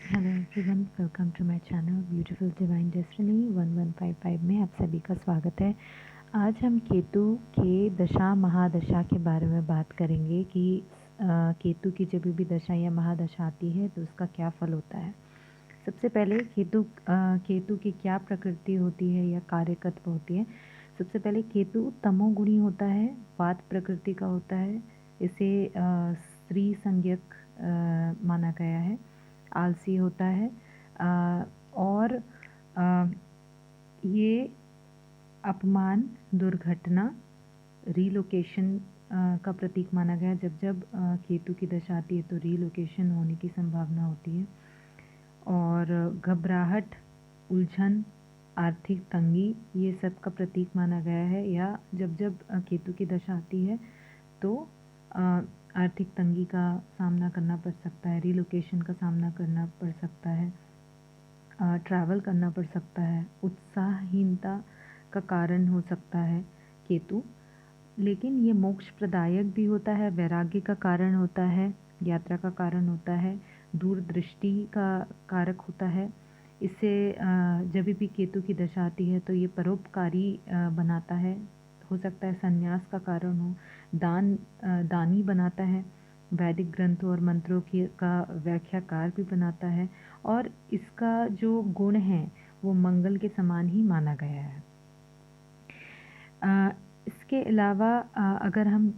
Hello everyone, welcome to my channel beautiful divine destiny 1155 में आप सभी का स्वागत है। आज हम केतु के दशा महादशा के बारे में बात करेंगे कि केतु की जब भी दशा या महादशा आती है तो उसका क्या फल होता है। सबसे पहले केतु की क्या प्रकृति होती है या कार्यकत्व होती है। सबसे पहले केतु तमोगुणी होता है, वात प्रकृति का होता है। इसे स्त्री संज्ञक माना गया है। आलसी होता है और ये अपमान, दुर्घटना, रीलोकेशन का प्रतीक माना गया है। जब जब केतु की दशा आती है तो रीलोकेशन होने की संभावना होती है। और घबराहट, उलझन, आर्थिक तंगी, ये सब का प्रतीक माना गया है। या जब जब केतु की दशा आती है तो आर्थिक तंगी का सामना करना पड़ सकता है, रीलोकेशन का सामना करना पड़ सकता है, ट्रैवल करना पड़ सकता है, उत्साहहीनता का कारण हो सकता है केतु। लेकिन ये मोक्ष प्रदायक भी होता है, वैराग्य का कारण होता है, यात्रा का कारण होता है, दूरदृष्टि का कारक होता है। इससे जब भी केतु की दशा आती है तो ये परोपकारी बनाता है। हो सकता है संन्यास का कारण हो, दानी बनाता है, वैदिक ग्रंथों और मंत्रों की का व्याख्याकार भी बनाता है। और इसका जो गुण है वो मंगल के समान ही माना गया है। इसके अलावा अगर हम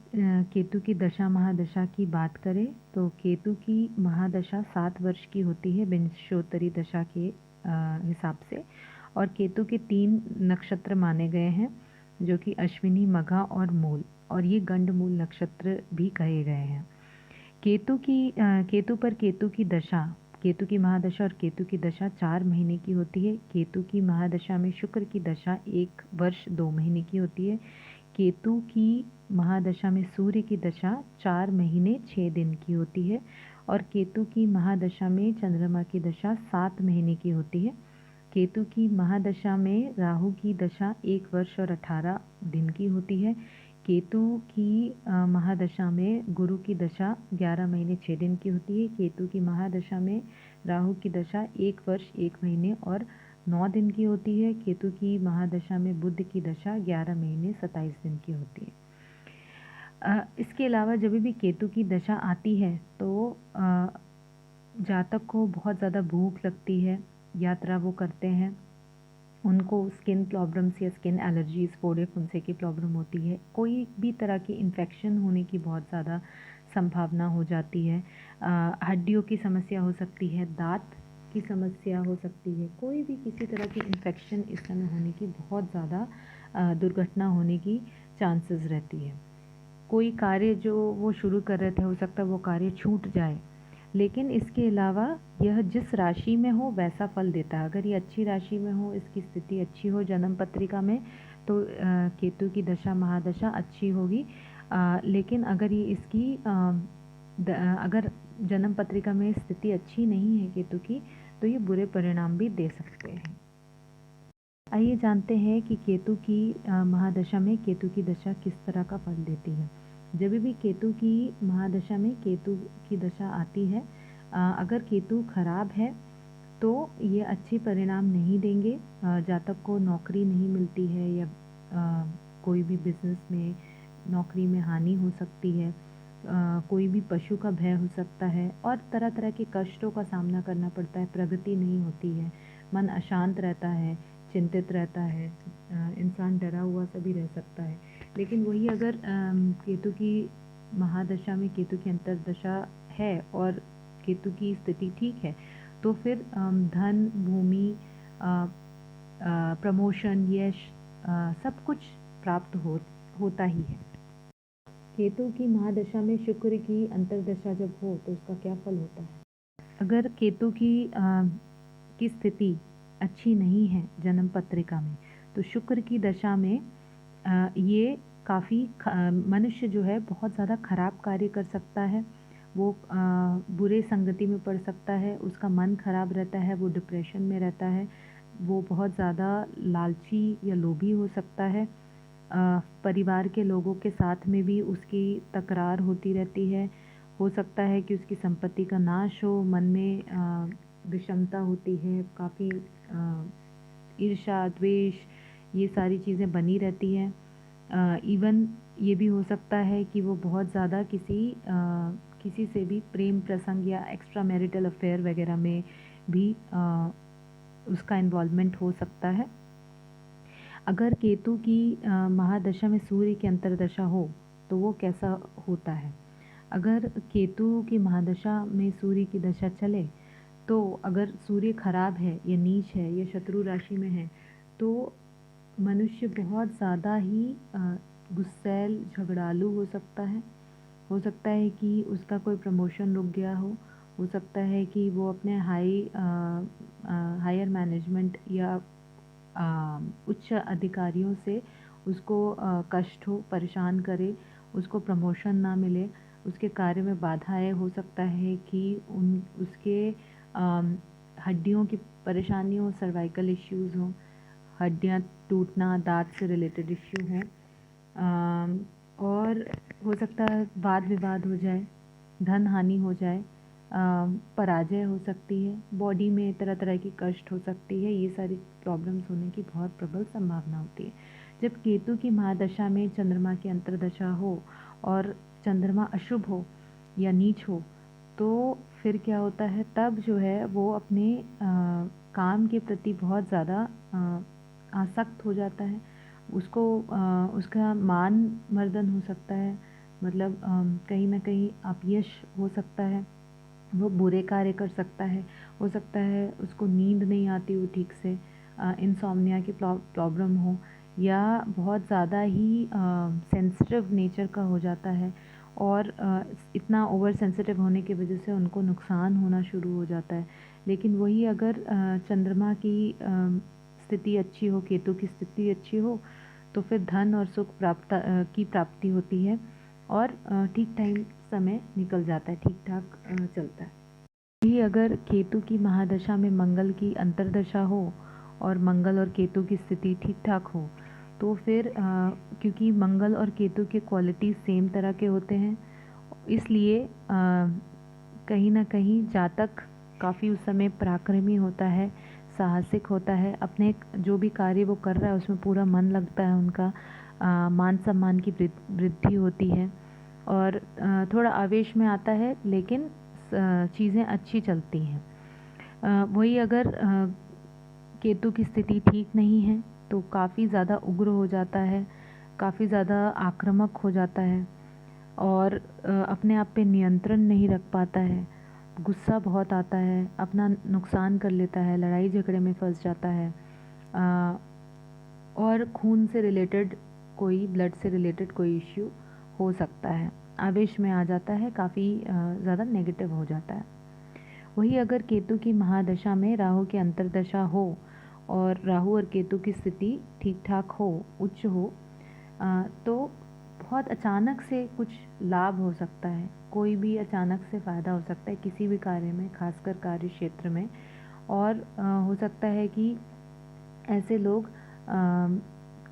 केतु की दशा महादशा की बात करें तो केतु की महादशा 7 वर्ष की होती है विंशोत्तरी दशा के हिसाब से। और केतु के 3 नक्षत्र माने गए हैं जो कि अश्विनी, मघा और मूल, और ये गंडमूल नक्षत्र भी कहे गए हैं। केतु पर केतु की दशा, केतु की महादशा और केतु की दशा 4 महीने की होती है। केतु की महादशा में शुक्र की दशा 1 वर्ष 2 महीने की होती है। केतु की महादशा में सूर्य की दशा 4 महीने 6 दिन की होती है। और केतु की महादशा में चंद्रमा की दशा 7 महीने की होती है। केतु की महादशा में राहु की दशा 1 वर्ष और 18 दिन की होती है। केतु की महादशा में गुरु की दशा 11 महीने 6 दिन की होती है। केतु की महादशा में राहु की दशा 1 वर्ष 1 महीने और 9 दिन की होती है। केतु की महादशा में बुध की दशा 11 महीने 27 दिन की होती है। इसके अलावा जब भी केतु की दशा आती है तो जातक को बहुत ज़्यादा भूख लगती है, यात्रा वो करते हैं, उनको स्किन प्रॉब्लम्स या स्किन एलर्जीज़, फोड़े फुंसे की प्रॉब्लम होती है, कोई भी तरह की इन्फेक्शन होने की बहुत ज़्यादा संभावना हो जाती है। हड्डियों की समस्या हो सकती है, दांत की समस्या हो सकती है, कोई भी किसी तरह की इन्फेक्शन इस समय होने की बहुत ज़्यादा दुर्घटना होने की चांसेस रहती है। कोई कार्य जो वो शुरू कर रहे थे हो सकता है वो कार्य छूट जाए। लेकिन इसके अलावा यह जिस राशि में हो वैसा फल देता है। अगर ये अच्छी राशि में हो, इसकी स्थिति अच्छी हो जन्म पत्रिका में, तो केतु की दशा महादशा अच्छी होगी। लेकिन अगर ये इसकी अगर जन्म पत्रिका में स्थिति अच्छी नहीं है केतु की, तो ये बुरे परिणाम भी दे सकते हैं। आइए जानते हैं कि केतु की महादशा में केतु की दशा किस तरह का फल देती है। जब भी केतु की महादशा में केतु की दशा आती है, अगर केतु खराब है तो ये अच्छे परिणाम नहीं देंगे। जातक को नौकरी नहीं मिलती है या कोई भी बिजनेस में नौकरी में हानि हो सकती है। कोई भी पशु का भय हो सकता है और तरह तरह के कष्टों का सामना करना पड़ता है। प्रगति नहीं होती है, मन अशांत रहता है, चिंतित रहता है, इंसान डरा हुआ सा भी रह सकता है। लेकिन वही अगर केतु की महादशा में केतु की अंतर्दशा है और केतु की स्थिति ठीक है तो फिर धन, भूमि, प्रमोशन, यश, सब कुछ प्राप्त होता ही है। केतु की महादशा में शुक्र की अंतर्दशा जब हो तो उसका क्या फल होता है। अगर केतु की स्थिति अच्छी नहीं है जन्म पत्रिका में तो शुक्र की दशा में ये काफ़ी मनुष्य जो है बहुत ज़्यादा खराब कार्य कर सकता है। वो बुरे संगति में पड़ सकता है, उसका मन खराब रहता है, वो डिप्रेशन में रहता है, वो बहुत ज़्यादा लालची या लोभी हो सकता है। परिवार के लोगों के साथ में भी उसकी तकरार होती रहती है। हो सकता है कि उसकी संपत्ति का नाश हो, मन में विषमता होती है, काफ़ी ईर्ष्या, द्वेष, ये सारी चीज़ें बनी रहती हैं। इवन ये भी हो सकता है कि वो बहुत ज़्यादा किसी से भी प्रेम प्रसंग या एक्स्ट्रा मैरिटल अफेयर वगैरह में भी उसका इन्वॉल्वमेंट हो सकता है। अगर केतु की महादशा में सूर्य की अंतर्दशा हो तो वो कैसा होता है? अगर केतु की महादशा में सूर्य की दशा चले तो अगर सूर्य खराब है या नीच है या शत्रु राशि में है तो मनुष्य बहुत ज़्यादा ही गुस्सैल, झगड़ालू हो सकता है। हो सकता है कि उसका कोई प्रमोशन रुक गया हो सकता है कि वो अपने हायर मैनेजमेंट या उच्च अधिकारियों से उसको कष्ट हो, परेशान करे, उसको प्रमोशन ना मिले, उसके कार्य में बाधाएँ हो सकता है कि उसके हड्डियों की परेशानी हो, सर्वाइकल इश्यूज़ हों, हड्डियाँ टूटना, दाँत से रिलेटेड इश्यू हों। और हो सकता है वाद विवाद हो जाए, धन हानि हो जाए, पराजय हो सकती है, बॉडी में तरह तरह की कष्ट हो सकती है। ये सारी प्रॉब्लम्स होने की बहुत प्रबल संभावना होती है। जब केतु की महादशा में चंद्रमा की अंतर्दशा हो और चंद्रमा अशुभ हो या नीच हो तो फिर क्या होता है, तब जो है वो अपने काम के प्रति बहुत ज़्यादा आसक्त हो जाता है। उसका मान मर्दन हो सकता है, मतलब कहीं ना कहीं अपयश हो सकता है, वो बुरे कार्य कर सकता है। हो सकता है उसको नींद नहीं आती हो ठीक से, इंसोम्निया की प्रॉब्लम हो, या बहुत ज़्यादा ही सेंसिटिव नेचर का हो जाता है और इतना ओवर सेंसिटिव होने की वजह से उनको नुकसान होना शुरू हो जाता है। लेकिन वही अगर चंद्रमा की स्थिति अच्छी हो, केतु की स्थिति अच्छी हो तो फिर धन और सुख की प्राप्ति होती है और ठीक टाइम समय निकल जाता है, ठीक ठाक चलता है। ही अगर केतु की महादशा में मंगल की अंतर्दशा हो और मंगल और केतु की स्थिति ठीक ठाक हो तो फिर क्योंकि मंगल और केतु के क्वालिटी सेम तरह के होते हैं, इसलिए कहीं ना कहीं जातक काफ़ी उस समय पराक्रमी होता है, साहसिक होता है, अपने जो भी कार्य वो कर रहा है उसमें पूरा मन लगता है उनका, मान सम्मान की वृद्धि होती है और थोड़ा आवेश में आता है, लेकिन चीज़ें अच्छी चलती हैं। वही अगर केतु की स्थिति ठीक नहीं है तो काफ़ी ज़्यादा उग्र हो जाता है, काफ़ी ज़्यादा आक्रामक हो जाता है और अपने आप पे नियंत्रण नहीं रख पाता है, गुस्सा बहुत आता है, अपना नुकसान कर लेता है, लड़ाई झगड़े में फंस जाता है और खून से रिलेटेड ब्लड से रिलेटेड कोई इश्यू हो सकता है, आवेश में आ जाता है, काफ़ी ज़्यादा नेगेटिव हो जाता है। वही अगर केतु की महादशा में राहु की अंतर्दशा हो और राहु और केतु की स्थिति ठीक ठाक हो, उच्च हो, तो बहुत अचानक से कुछ लाभ हो सकता है, कोई भी अचानक से फ़ायदा हो सकता है किसी भी कार्य में, खासकर कार्य क्षेत्र में। और हो सकता है कि ऐसे लोग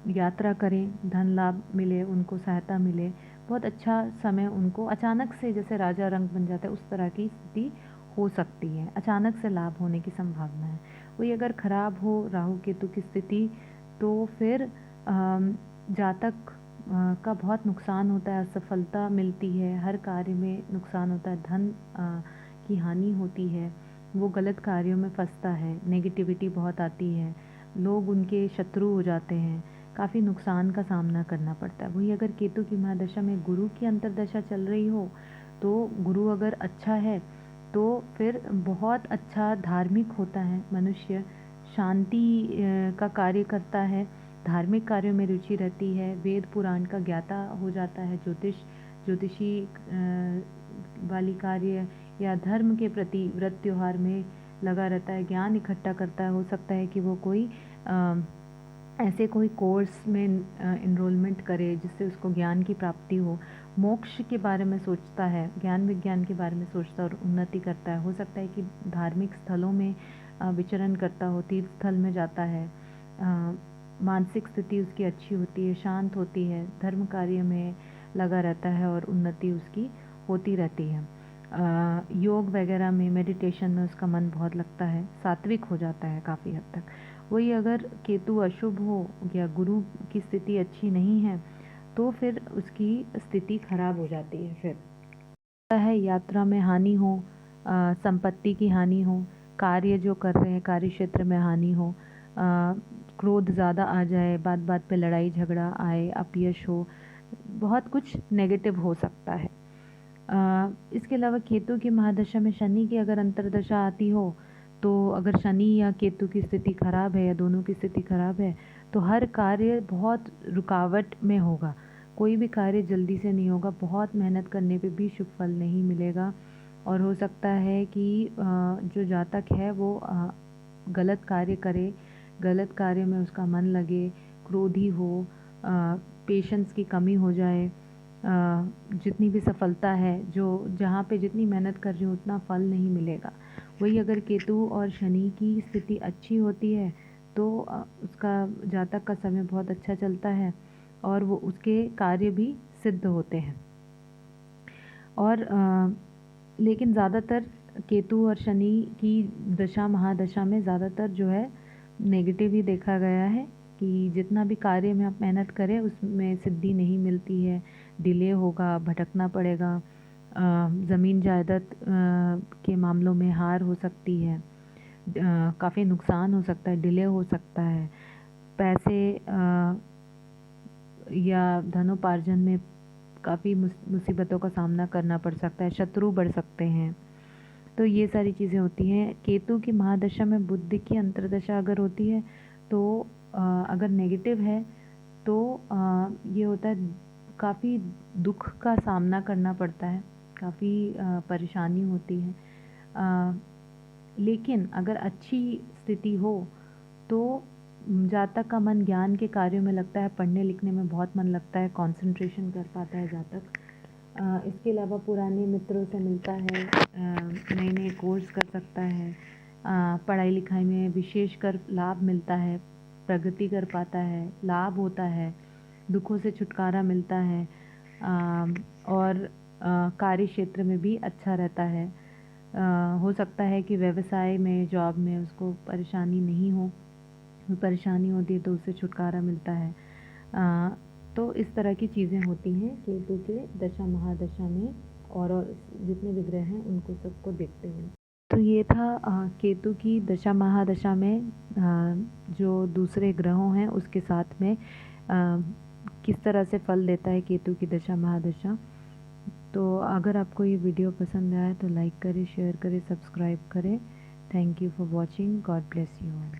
यात्रा करें, धन लाभ मिले, उनको सहायता मिले, बहुत अच्छा समय उनको अचानक से जैसे राजा रंग बन जाता है उस तरह की स्थिति हो सकती है, अचानक से लाभ होने की संभावना है। वही अगर खराब हो राहु केतु की स्थिति तो फिर जातक का बहुत नुकसान होता है, असफलता मिलती है, हर कार्य में नुकसान होता है, धन की हानि होती है, वो गलत कार्यों में फंसता है, नेगेटिविटी बहुत आती है, लोग उनके शत्रु हो जाते हैं, काफ़ी नुकसान का सामना करना पड़ता है। वही अगर केतु की महादशा में गुरु की अंतर्दशा चल रही हो तो गुरु अगर अच्छा है तो फिर बहुत अच्छा धार्मिक होता है मनुष्य, शांति का कार्य करता है, धार्मिक कार्यों में रुचि रहती है, वेद पुराण का ज्ञाता हो जाता है, ज्योतिषी वाली कार्य या धर्म के प्रति व्रत त्योहार में लगा रहता है, ज्ञान इकट्ठा करता है। हो सकता है कि वो ऐसे कोई कोर्स में इनरोलमेंट करे जिससे उसको ज्ञान की प्राप्ति हो, मोक्ष के बारे में सोचता है, ज्ञान विज्ञान के बारे में सोचता है और उन्नति करता है। हो सकता है कि धार्मिक स्थलों में विचरण करता हो, तीर्थ स्थल में जाता है, मानसिक स्थिति उसकी अच्छी होती है, शांत होती है, धर्म कार्य में लगा रहता है और उन्नति उसकी होती रहती है। योग वगैरह में, मेडिटेशन में उसका मन बहुत लगता है, सात्विक हो जाता है काफ़ी हद तक। वही अगर केतु अशुभ हो या गुरु की स्थिति अच्छी नहीं है तो फिर उसकी स्थिति खराब हो जाती है। फिर है यात्रा में हानि हो, संपत्ति की हानि हो, कार्य जो कर रहे हैं कार्य क्षेत्र में हानि हो, क्रोध ज़्यादा आ जाए, बात बात पे लड़ाई झगड़ा आए, अपयश हो, बहुत कुछ नेगेटिव हो सकता है। इसके अलावा केतु की महादशा में शनि की अगर अंतर्दशा आती हो तो अगर शनि या केतु की स्थिति खराब है या दोनों की स्थिति खराब है तो हर कार्य बहुत रुकावट में होगा, कोई भी कार्य जल्दी से नहीं होगा, बहुत मेहनत करने पे भी शुभ फल नहीं मिलेगा। और हो सकता है कि जो जातक है वो गलत कार्य करे, गलत कार्य में उसका मन लगे, क्रोधी हो, पेशेंस की कमी हो जाए, जितनी भी सफलता है, जो जहाँ पे जितनी मेहनत कर रही हूँ उतना फल नहीं मिलेगा। वही अगर केतु और शनि की स्थिति अच्छी होती है तो उसका जातक का समय बहुत अच्छा चलता है और वो उसके कार्य भी सिद्ध होते हैं। और लेकिन ज़्यादातर केतु और शनि की दशा महादशा में ज़्यादातर जो है नेगेटिव ही देखा गया है कि जितना भी कार्य में आप मेहनत करें उसमें सिद्धि नहीं मिलती है, डिले होगा, भटकना पड़ेगा, ज़मीन जायदाद के मामलों में हार हो सकती है, काफ़ी नुकसान हो सकता है, डिले हो सकता है, पैसे या धनोपार्जन में काफ़ी मुसीबतों का सामना करना पड़ सकता है, शत्रु बढ़ सकते हैं। तो ये सारी चीज़ें होती हैं। केतु की महादशा में बुध की अंतर्दशा अगर होती है तो अगर नेगेटिव है तो ये होता है काफ़ी दुख का सामना करना पड़ता है, काफ़ी परेशानी होती है। लेकिन अगर अच्छी स्थिति हो तो जातक का मन ज्ञान के कार्यों में लगता है, पढ़ने लिखने में बहुत मन लगता है, कंसंट्रेशन कर पाता है जातक। इसके अलावा पुराने मित्रों से मिलता है, नए नए कोर्स कर सकता है, पढ़ाई लिखाई में विशेषकर लाभ मिलता है, प्रगति कर पाता है, लाभ होता है, दुखों से छुटकारा मिलता है, और कार्य क्षेत्र में भी अच्छा रहता है। हो सकता है कि व्यवसाय में, जॉब में उसको परेशानी नहीं हो, परेशानी होती है तो उससे छुटकारा मिलता है। तो इस तरह की चीज़ें होती हैं केतु के दशा महादशा में, और जितने भी ग्रह हैं उनको सबको देखते हुए। तो ये था केतु की दशा महादशा में जो दूसरे ग्रहों हैं उसके साथ में किस तरह से फल देता है केतु की दशा महादशा। तो अगर आपको ये वीडियो पसंद आया तो लाइक करें, शेयर करें, सब्सक्राइब करें। Thank you for watching. God bless you all.